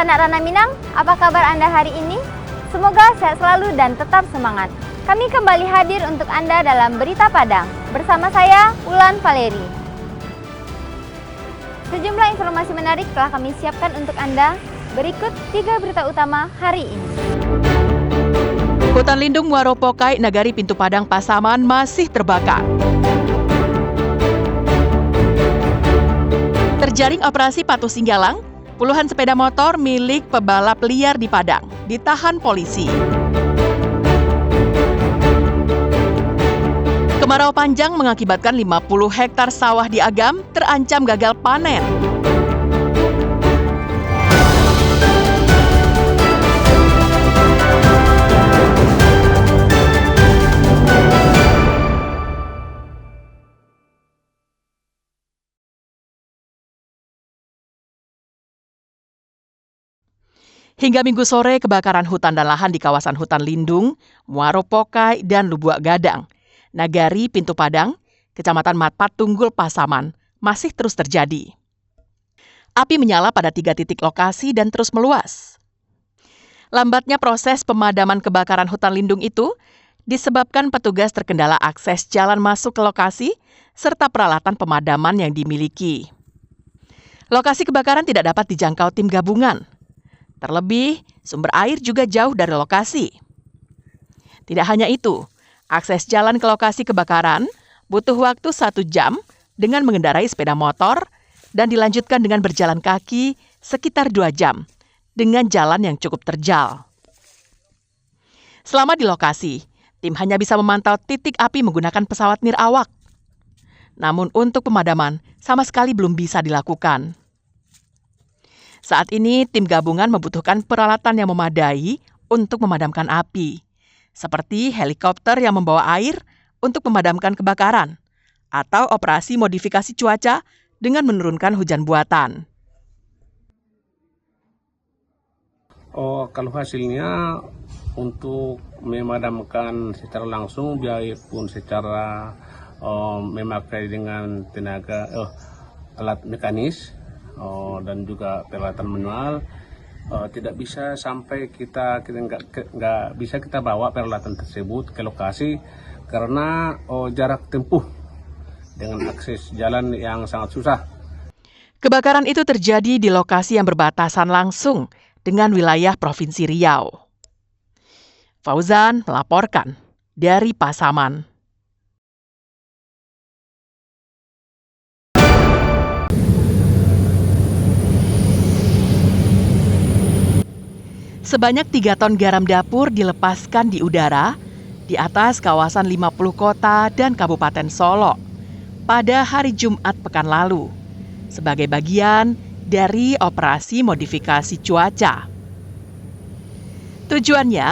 anak Rana Minang, apa kabar Anda hari ini? Semoga sehat selalu dan tetap semangat. Kami kembali hadir untuk Anda dalam Berita Padang. Bersama saya, Ulan Valeri. Sejumlah informasi menarik telah kami siapkan untuk Anda. Berikut 3 berita utama hari ini. Hutan lindung Muaro Pokai, Nagari Pintu Padang, Pasaman masih terbakar. Terjaring operasi Patuh Singgalang, puluhan sepeda motor milik pebalap liar di Padang ditahan polisi. Kemarau panjang mengakibatkan 50 hektar sawah di Agam terancam gagal panen. Hingga Minggu sore, kebakaran hutan dan lahan di kawasan hutan lindung, Muaro Pokai, dan Lubuak Gadang, Nagari Pintu Padang, Kecamatan Matpat Tunggul, Pasaman, masih terus terjadi. Api menyala pada 3 titik lokasi dan terus meluas. Lambatnya proses pemadaman kebakaran hutan lindung itu disebabkan petugas terkendala akses jalan masuk ke lokasi serta peralatan pemadaman yang dimiliki. Lokasi kebakaran tidak dapat dijangkau tim gabungan. Terlebih, sumber air juga jauh dari lokasi. Tidak hanya itu, akses jalan ke lokasi kebakaran butuh waktu 1 jam dengan mengendarai sepeda motor dan dilanjutkan dengan berjalan kaki sekitar 2 jam dengan jalan yang cukup terjal. Selama di lokasi, tim hanya bisa memantau titik api menggunakan pesawat nirawak. Namun untuk pemadaman sama sekali belum bisa dilakukan. Saat ini, tim gabungan membutuhkan peralatan yang memadai untuk memadamkan api, seperti helikopter yang membawa air untuk memadamkan kebakaran, atau operasi modifikasi cuaca dengan menurunkan hujan buatan. Kalau hasilnya untuk memadamkan secara langsung, biarpun secara memakai dengan tenaga alat mekanis, dan juga peralatan manual, tidak bisa sampai kita nggak bisa kita bawa peralatan tersebut ke lokasi karena jarak tempuh dengan akses jalan yang sangat susah. Kebakaran itu terjadi di lokasi yang berbatasan langsung dengan wilayah Provinsi Riau. Fauzan melaporkan dari Pasaman. Sebanyak 3 ton garam dapur dilepaskan di udara di atas kawasan 50 kota dan Kabupaten Solo pada hari Jumat pekan lalu sebagai bagian dari operasi modifikasi cuaca. Tujuannya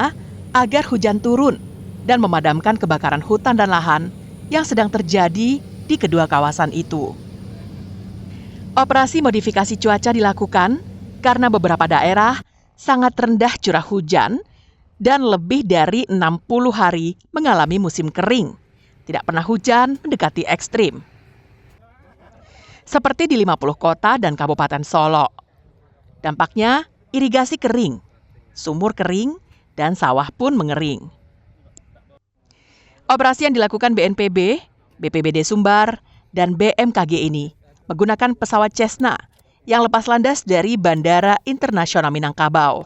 agar hujan turun dan memadamkan kebakaran hutan dan lahan yang sedang terjadi di kedua kawasan itu. Operasi modifikasi cuaca dilakukan karena beberapa daerah sangat rendah curah hujan dan lebih dari 60 hari mengalami musim kering. Tidak pernah hujan mendekati ekstrim. Seperti di 50 kota dan Kabupaten Solo. Dampaknya irigasi kering, sumur kering, dan sawah pun mengering. Operasi yang dilakukan BNPB, BPBD Sumbar, dan BMKG ini menggunakan pesawat Cessna yang lepas landas dari Bandara Internasional Minangkabau.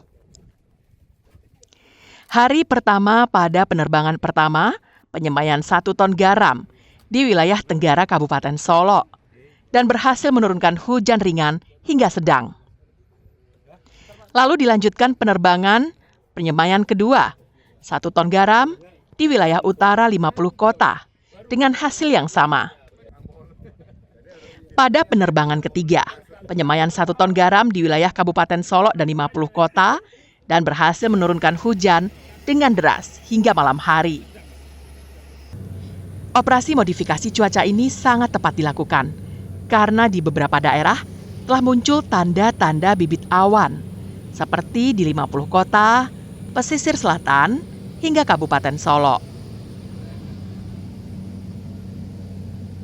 Hari pertama pada penerbangan pertama, penyembaian 1 ton garam di wilayah Tenggara Kabupaten Solo dan berhasil menurunkan hujan ringan hingga sedang. Lalu dilanjutkan penerbangan penyembaian kedua, 1 ton garam di wilayah utara 50 kota dengan hasil yang sama. Pada penerbangan ketiga, penyembaian 1 ton garam di wilayah Kabupaten Solo dan 50 kota dan berhasil menurunkan hujan dengan deras hingga malam hari. Operasi modifikasi cuaca ini sangat tepat dilakukan karena di beberapa daerah telah muncul tanda-tanda bibit awan seperti di 50 kota, pesisir selatan, hingga Kabupaten Solo.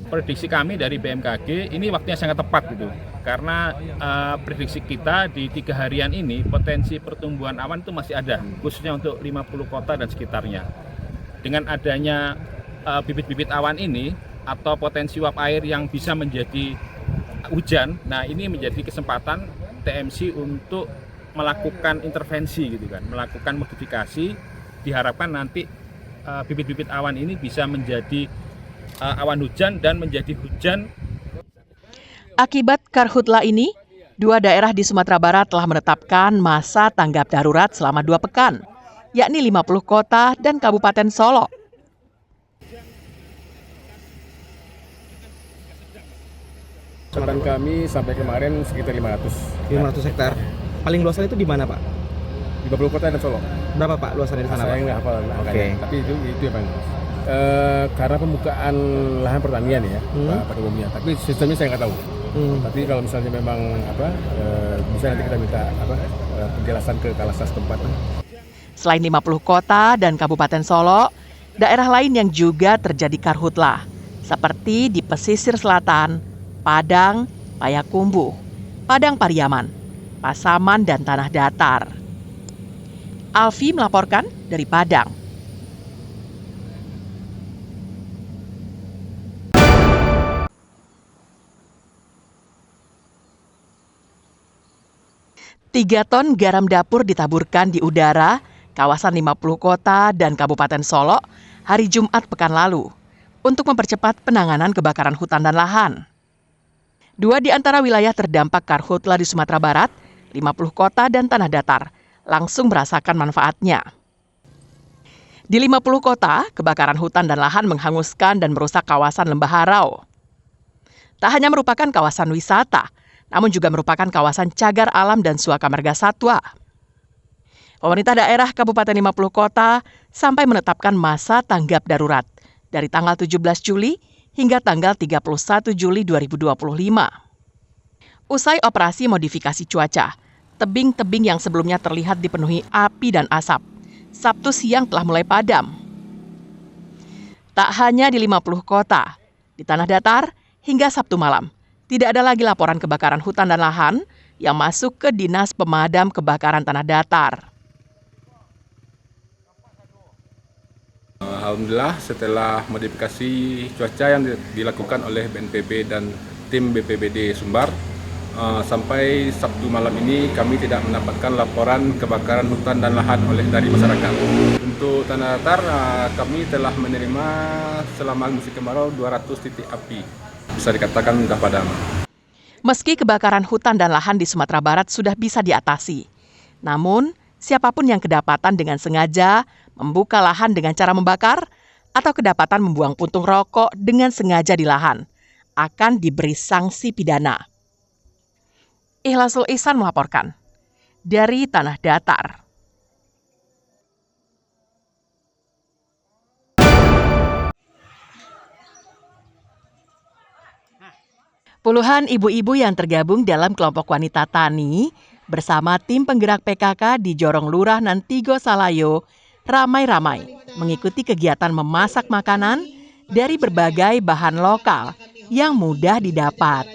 Prediksi kami dari BMKG ini waktunya sangat tepat gitu. Karena prediksi kita di 3 harian ini potensi pertumbuhan awan itu masih ada, khususnya untuk 50 kota dan sekitarnya. Dengan adanya bibit-bibit awan ini atau potensi uap air yang bisa menjadi hujan, nah ini menjadi kesempatan TMC untuk melakukan intervensi gitu kan, melakukan modifikasi. Diharapkan nanti bibit-bibit awan ini bisa menjadi awan hujan dan menjadi hujan. Akibat karhutla ini, 2 daerah di Sumatera Barat telah menetapkan masa tanggap darurat selama 2 pekan, yakni 50 kota dan Kabupaten Solok. Kecamatan kami sampai kemarin sekitar 500 hektar. Paling luasan itu di mana, Pak? 50 kota dan Solo. Berapa, Pak, luasannya di sana, Saya Pak? nggak hafal angkanya, Oke. tapi itu ya Bang. Karena pembukaan lahan pertanian ya pada umumnya, tapi sistemnya saya nggak tahu. Tapi kalau misalnya memang bisa nanti kita minta penjelasan ke Kalasa setempat. Selain 50 kota dan Kabupaten Solok, daerah lain yang juga terjadi karhutla, seperti di pesisir selatan, Padang, Payakumbuh, Padang Pariaman, Pasaman, dan Tanah Datar. Alfi melaporkan dari Padang. Tiga ton garam dapur ditaburkan di udara kawasan 50 kota dan Kabupaten Solok hari Jumat pekan lalu untuk mempercepat penanganan kebakaran hutan dan lahan. 2 di antara wilayah terdampak karhutla di Sumatera Barat, 50 kota dan Tanah Datar, langsung merasakan manfaatnya. Di 50 kota, kebakaran hutan dan lahan menghanguskan dan merusak kawasan Lembah Harau. Tak hanya merupakan kawasan wisata, namun juga merupakan kawasan cagar alam dan suaka marga satwa. Pemerintah daerah Kabupaten 50 kota sampai menetapkan masa tanggap darurat dari tanggal 17 Juli hingga tanggal 31 Juli 2025. Usai operasi modifikasi cuaca, tebing-tebing yang sebelumnya terlihat dipenuhi api dan asap, Sabtu siang telah mulai padam. Tak hanya di 50 kota, di Tanah Datar hingga Sabtu malam, tidak ada lagi laporan kebakaran hutan dan lahan yang masuk ke Dinas Pemadam Kebakaran Tanah Datar. Alhamdulillah setelah modifikasi cuaca yang dilakukan oleh BNPB dan tim BPBD Sumbar, sampai Sabtu malam ini kami tidak mendapatkan laporan kebakaran hutan dan lahan dari masyarakat. Untuk Tanah Datar, kami telah menerima selama musim kemarau 200 titik api. Bisa dikatakan sudah padam. Meski kebakaran hutan dan lahan di Sumatera Barat sudah bisa diatasi, namun siapapun yang kedapatan dengan sengaja membuka lahan dengan cara membakar atau kedapatan membuang puntung rokok dengan sengaja di lahan akan diberi sanksi pidana. Ikhlasul Ihsan melaporkan dari Tanah Datar. Puluhan ibu-ibu yang tergabung dalam kelompok wanita tani bersama tim penggerak PKK di Jorong Lurah Nantigo Salayo ramai-ramai mengikuti kegiatan memasak makanan dari berbagai bahan lokal yang mudah didapat.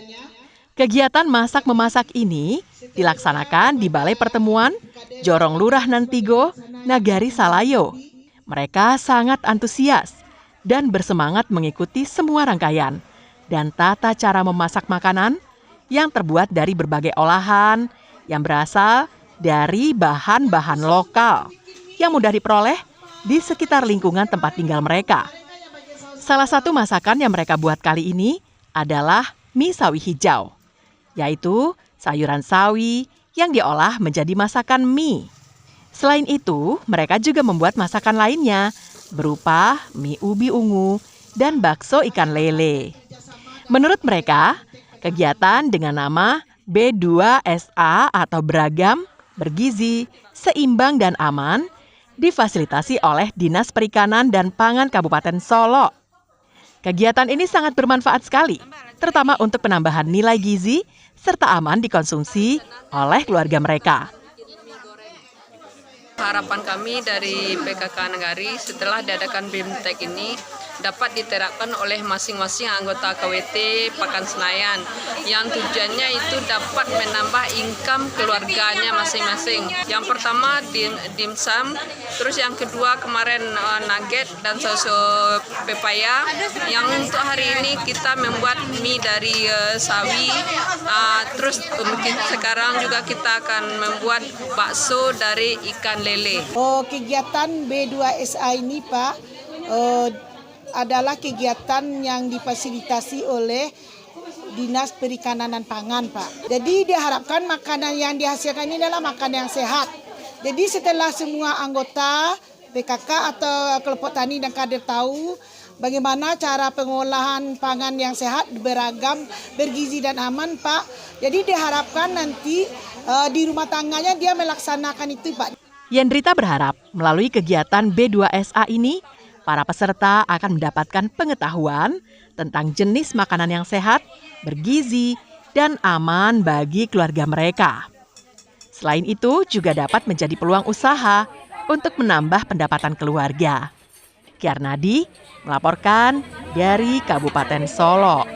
Kegiatan masak-memasak ini dilaksanakan di Balai Pertemuan Jorong Lurah Nantigo, Nagari Salayo. Mereka sangat antusias dan bersemangat mengikuti semua rangkaian dan tata cara memasak makanan yang terbuat dari berbagai olahan yang berasal dari bahan-bahan lokal yang mudah diperoleh di sekitar lingkungan tempat tinggal mereka. Salah satu masakan yang mereka buat kali ini adalah mie sawi hijau, yaitu sayuran sawi yang diolah menjadi masakan mie. Selain itu, mereka juga membuat masakan lainnya berupa mie ubi ungu dan bakso ikan lele. Menurut mereka, kegiatan dengan nama B2SA atau beragam, bergizi, seimbang dan aman difasilitasi oleh Dinas Perikanan dan Pangan Kabupaten Solok. Kegiatan ini sangat bermanfaat sekali, terutama untuk penambahan nilai gizi serta aman dikonsumsi oleh keluarga mereka. Harapan kami dari PKK Nagari setelah diadakan BIMTEK ini dapat diterapkan oleh masing-masing anggota KWT Pakan Senayan yang tujuannya itu dapat menambah income keluarganya masing-masing. Yang pertama dimsum, terus yang kedua kemarin nugget dan susu pepaya. Yang untuk hari ini kita membuat mie dari sawi, terus mungkin sekarang juga kita akan membuat bakso dari ikan lele. Kegiatan B2SA ini Pak adalah kegiatan yang difasilitasi oleh Dinas Perikanan dan Pangan Pak. Jadi diharapkan makanan yang dihasilkan ini adalah makanan yang sehat. Jadi setelah semua anggota PKK atau kelompok tani dan kader tahu bagaimana cara pengolahan pangan yang sehat, beragam, bergizi dan aman Pak. Jadi diharapkan nanti di rumah tangganya dia melaksanakan itu Pak. Yendrita berharap melalui kegiatan B2SA ini, para peserta akan mendapatkan pengetahuan tentang jenis makanan yang sehat, bergizi, dan aman bagi keluarga mereka. Selain itu, juga dapat menjadi peluang usaha untuk menambah pendapatan keluarga. Kiarnadi melaporkan dari Kabupaten Solo.